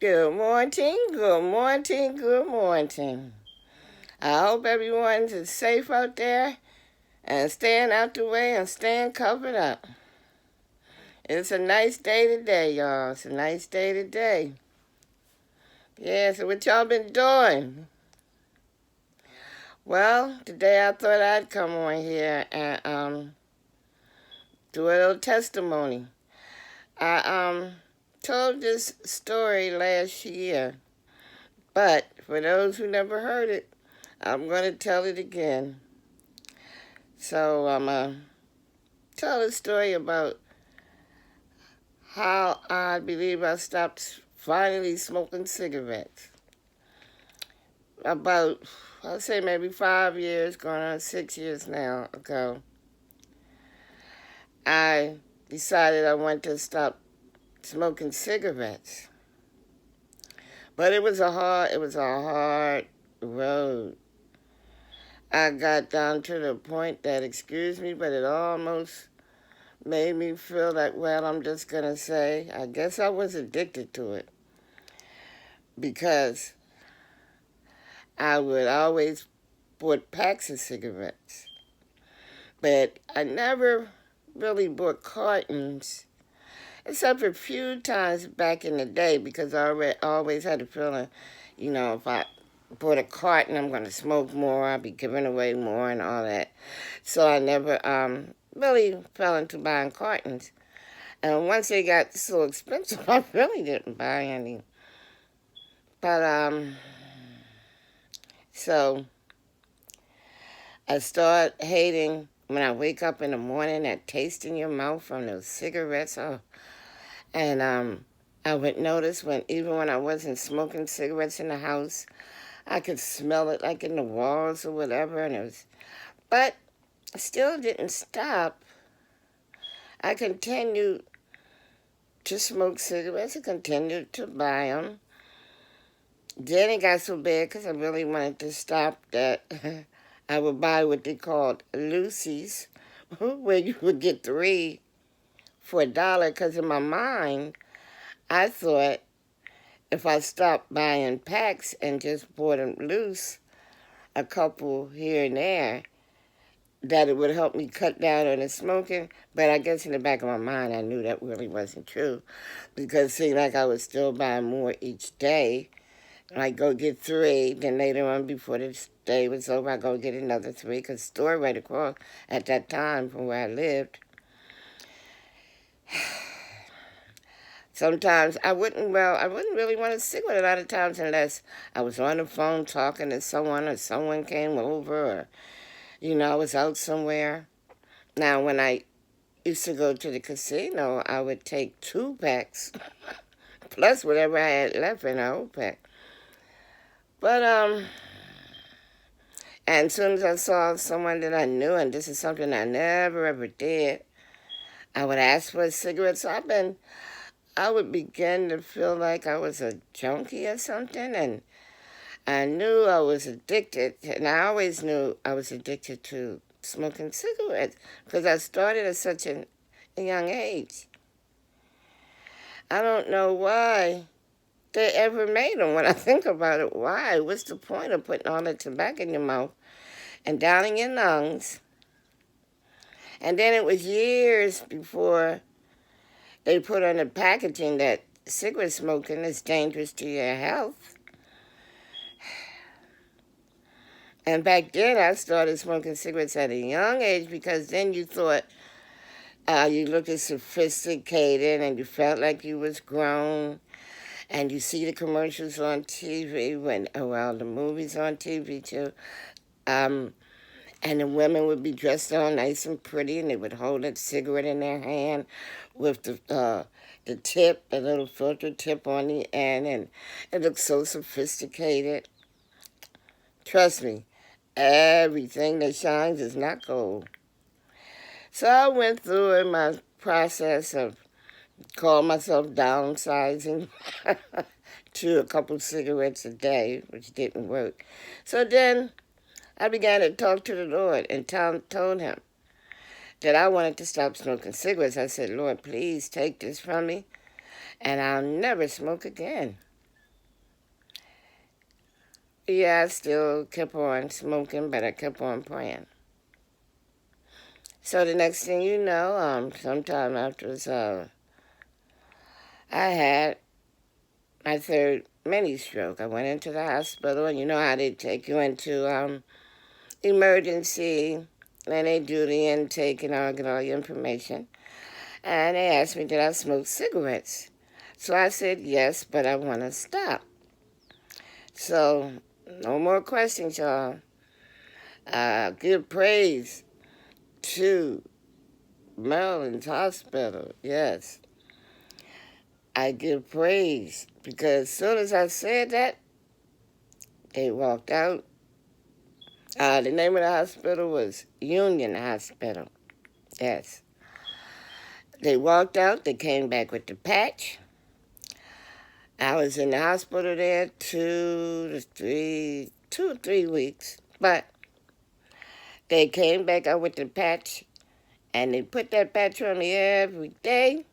Good morning, good morning, good morning. I hope everyone's safe out there and staying out the way and staying covered up. It's a nice day today, y'all. It's a nice day today. Yeah, so what y'all been doing? Well, today I thought I'd come on here and do a little testimony. I told this story last year, but for those who never heard it, I'm going to tell it again. So I'm going to tell a story about how I believe I stopped finally smoking cigarettes. About, I'll say maybe 5 years, going on 6 years now ago, I decided I wanted to stop smoking cigarettes. But it was a hard road. I got down to the point that, excuse me, but it almost made me feel like, well, I'm just going to say, I guess I was addicted to it. Because I would always bought packs of cigarettes. But I never really bought cartons, except for a few times back in the day, because I always had a feeling, if I bought a carton, I'm going to smoke more, I'll be giving away more and all that. So I never really fell into buying cartons. And once they got so expensive, I really didn't buy any. But, so I start hating when I wake up in the morning, that taste in your mouth from those cigarettes. Oh. And I would notice even when I wasn't smoking cigarettes in the house, I could smell it like in the walls or whatever, but I still didn't stop. I continued to smoke cigarettes. I continued to buy them. Then it got so bad because I really wanted to stop that I would buy what they called Lucy's, where you would get 3 for $1. Because in my mind, I thought if I stopped buying packs and just bought them loose, a couple here and there, that it would help me cut down on the smoking. But I guess in the back of my mind, I knew that really wasn't true. Because it seemed like I was still buying more each day. I'd go get 3, then later on, before the day was over, I'd go get another 3, because the store right across at that time from where I lived. Sometimes I wouldn't really want a cigarette a lot of times unless I was on the phone talking to someone or someone came over or, I was out somewhere. Now, when I used to go to the casino, I would take 2 packs plus whatever I had left in a whole pack. But, and as soon as I saw someone that I knew, and this is something I never ever did, I would ask for a cigarette. So I would begin to feel like I was a junkie or something, and I knew I was addicted, and I always knew I was addicted to smoking cigarettes because I started at such a young age. I don't know why they ever made them. When I think about it, why? What's the point of putting all that tobacco in your mouth and down in your lungs? And then it was years before they put on the packaging that cigarette smoking is dangerous to your health. And back then, I started smoking cigarettes at a young age because then you thought you looked sophisticated and you felt like you was grown. And you see the commercials on TV the movies on TV too. And the women would be dressed all nice and pretty, and they would hold a cigarette in their hand with the tip, the little filter tip on the end, and it looked so sophisticated. Trust me, everything that shines is not gold. So I went through in my process of calling myself downsizing to a couple cigarettes a day, which didn't work. So then I began to talk to the Lord and told him that I wanted to stop smoking cigarettes. I said, Lord, please take this from me, and I'll never smoke again. Yeah, I still kept on smoking, but I kept on praying. So the next thing you know, sometime after I had my third mini stroke. I went into the hospital, and you know how they take you into emergency, and they do the intake and all, get all your information. And they asked me, did I smoke cigarettes? So I said yes, but I want to stop. So no more questions, y'all. Give praise to Maryland's hospital. Yes, I give praise because as soon as I said that, they walked out. The name of the hospital was Union Hospital. Yes. They walked out. They came back with the patch. I was in the hospital there 2 or 3 weeks. But they came back out with the patch, and they put that patch on me every day.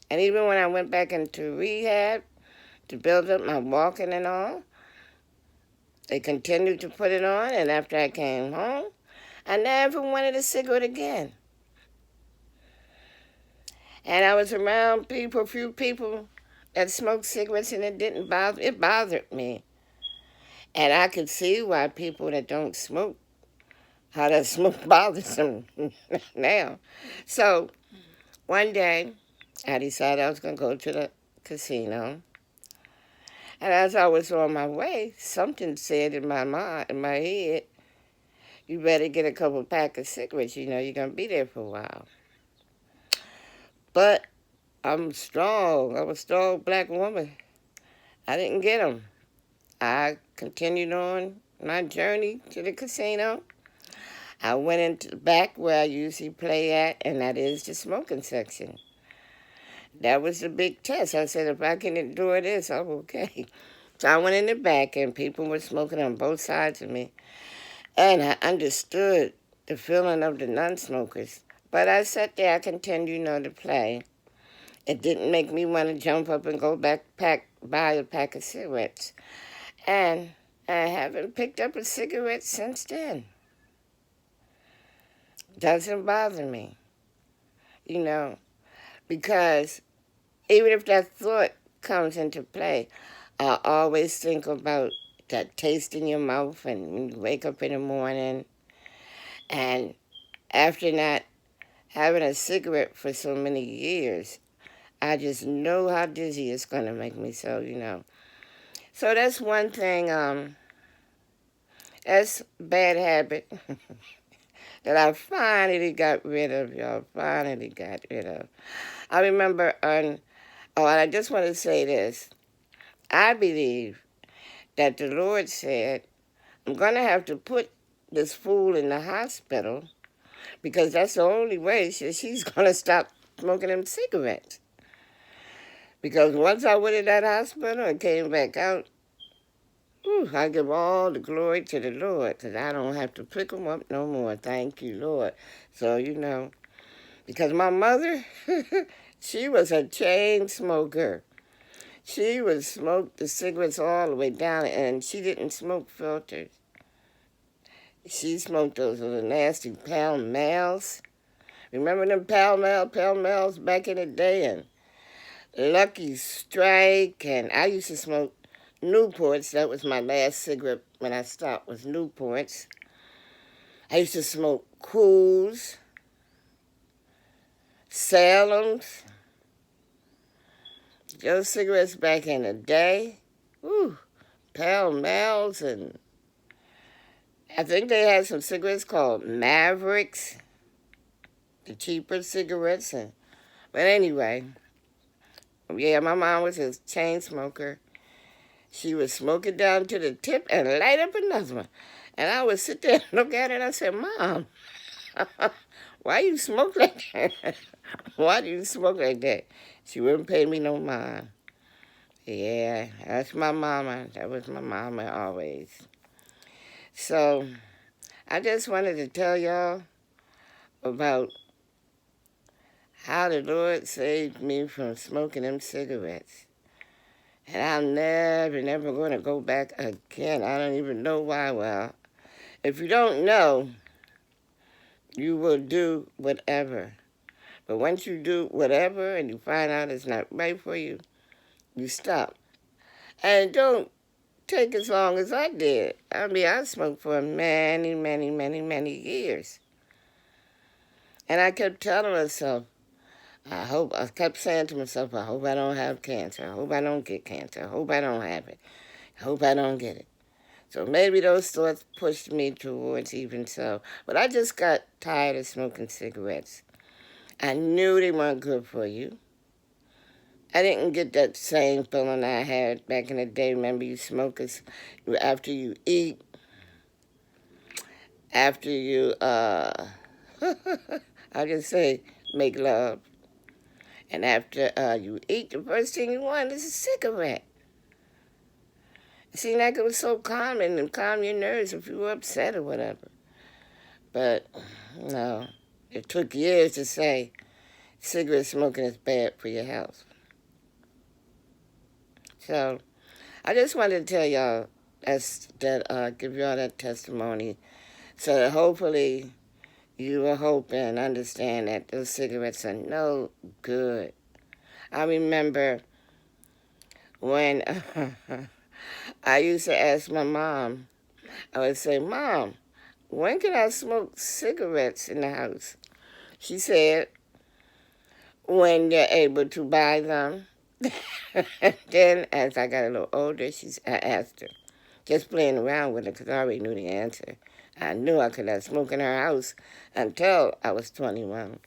And even when I went back into rehab to build up my walking and all, they continued to put it on. And after I came home, I never wanted a cigarette again. And I was around people, a few people that smoked cigarettes, and it bothered me. And I could see why people that don't smoke, how that smoke bothers them now. So one day, I decided I was going to go to the casino. And as I was on my way, something said in my mind, in my head, you better get a couple pack of cigarettes. You know, you're going to be there for a while. But I'm strong. I'm a strong black woman. I didn't get them. I continued on my journey to the casino. I went into the back where I usually play at, and that is the smoking section. That was the big test. I said, if I can endure this, I'm okay. So I went in the back, and people were smoking on both sides of me. And I understood the feeling of the non-smokers. But I sat there, I continued, to play. It didn't make me want to jump up and go buy a pack of cigarettes. And I haven't picked up a cigarette since then. Doesn't bother me, because even if that thought comes into play, I always think about that taste in your mouth and when you wake up in the morning. And after not having a cigarette for so many years, I just know how dizzy it's going to make me. So. So that's one thing, that's a bad habit that I finally got rid of, y'all. Finally got rid of. I remember and I just want to say this. I believe that the Lord said, I'm going to have to put this fool in the hospital because that's the only way she's going to stop smoking them cigarettes. Because once I went in that hospital and came back out, I give all the glory to the Lord because I don't have to pick them up no more. Thank you, Lord. So, because my mother, she was a chain smoker. She would smoke the cigarettes all the way down, and she didn't smoke filters. She smoked those little nasty Pall Malls. Remember them Pall Malls back in the day? And Lucky Strike, and I used to smoke Newports. That was my last cigarette when I stopped, was Newports. I used to smoke Cools, Salems. Those cigarettes back in the day. Pall Malls, and I think they had some cigarettes called Mavericks, the cheaper cigarettes. But anyway, yeah, my mom was a chain smoker. She would smoke it down to the tip and light up another one. And I would sit there and look at it and I said, Mom, why you smoke like that? Why do you smoke like that? She wouldn't pay me no mind. Yeah, that's my mama. That was my mama always. So I just wanted to tell y'all about how the Lord saved me from smoking them cigarettes. And I'm never going to go back again. I don't even know why. Well, if you don't know, you will do whatever. But once you do whatever and you find out it's not right for you, you stop. And don't take as long as I did. I mean, I smoked for many years. And I kept telling myself, I kept saying to myself, I hope I don't have cancer. I hope I don't get cancer. I hope I don't have it. I hope I don't get it. So maybe those thoughts pushed me towards even so. But I just got tired of smoking cigarettes. I knew they weren't good for you. I didn't get that same feeling I had back in the day. Remember, you smokers, after you eat, after you, I'll just say, make love. And after you eat, the first thing you want is a cigarette. It seemed like it was so calming and calm your nerves if you were upset or whatever. But, no, it took years to say cigarette smoking is bad for your health. So, I just wanted to tell y'all give y'all that testimony so that hopefully you will hope and understand that those cigarettes are no good. I remember when I used to ask my mom, I would say, Mom, when can I smoke cigarettes in the house? She said, when you're able to buy them. Then, as I got a little older, I asked her, just playing around with her because I already knew the answer. I knew I could not smoke in her house until I was 21.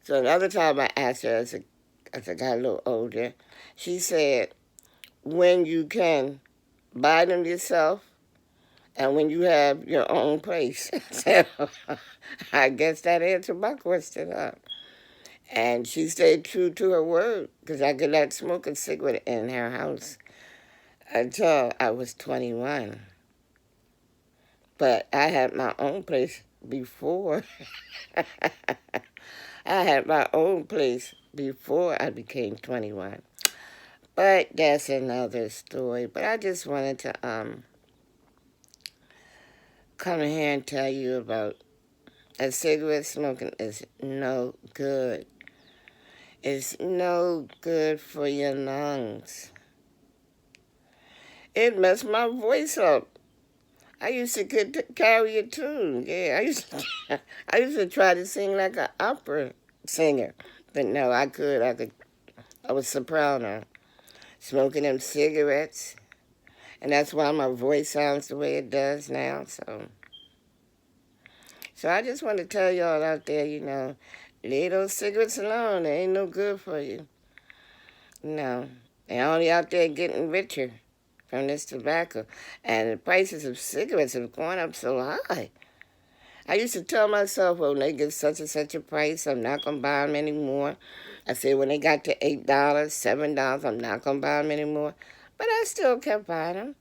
So another time I asked her as I got a little older, she said, when you can buy them yourself and when you have your own place. So I guess that answered my question, huh? And she stayed true to her word because I could not smoke a cigarette in her house until I was 21. But I had my own place before. I had my own place before I became 21. But that's another story. But I just wanted to come here and tell you about that cigarette smoking is no good. It's no good for your lungs. It messed my voice up. I used to carry a tune. Yeah, I used to try to sing like an opera singer. But no, I could. I was soprano, smoking them cigarettes. And that's why my voice sounds the way it does now. So I just want to tell y'all out there, leave those cigarettes alone. They ain't no good for you. No, they're only out there getting richer from this tobacco. And the prices of cigarettes have gone up so high. I used to tell myself, well, when they get such and such a price, I'm not going to buy them anymore. I said, when they got to $8, $7, I'm not going to buy them anymore. But I still kept buying them.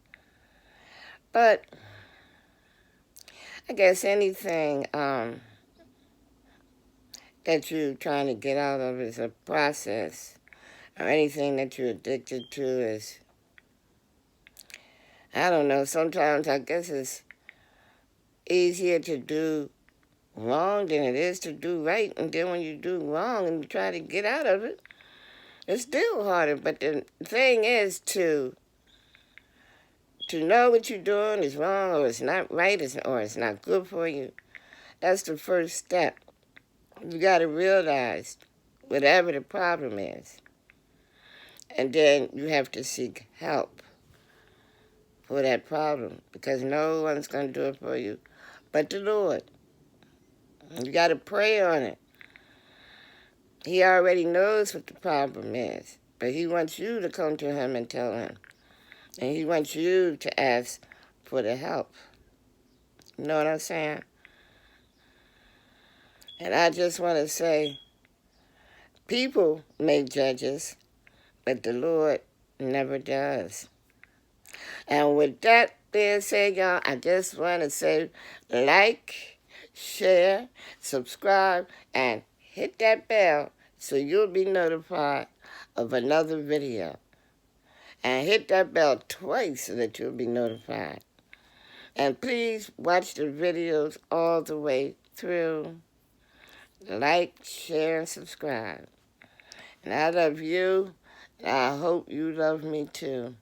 But I guess anything that you're trying to get out of is a process, or anything that you're addicted to is, I don't know, sometimes I guess it's easier to do wrong than it is to do right. And then when you do wrong and you try to get out of it, it's still harder. But the thing is to know what you're doing is wrong or it's not right or it's not good for you. That's the first step. You got to realize whatever the problem is. And then you have to seek help for that problem because no one's going to do it for you but the Lord. You got to pray on it. He already knows what the problem is, but he wants you to come to him and tell him. And he wants you to ask for the help. You know what I'm saying? And I just want to say, people make judges, but the Lord never does. And with that being said, y'all, I just want to say like, share, subscribe, and hit that bell so you'll be notified of another video. And hit that bell twice so that you'll be notified. And please watch the videos all the way through. Like, share, and subscribe. And I love you, and I hope you love me too.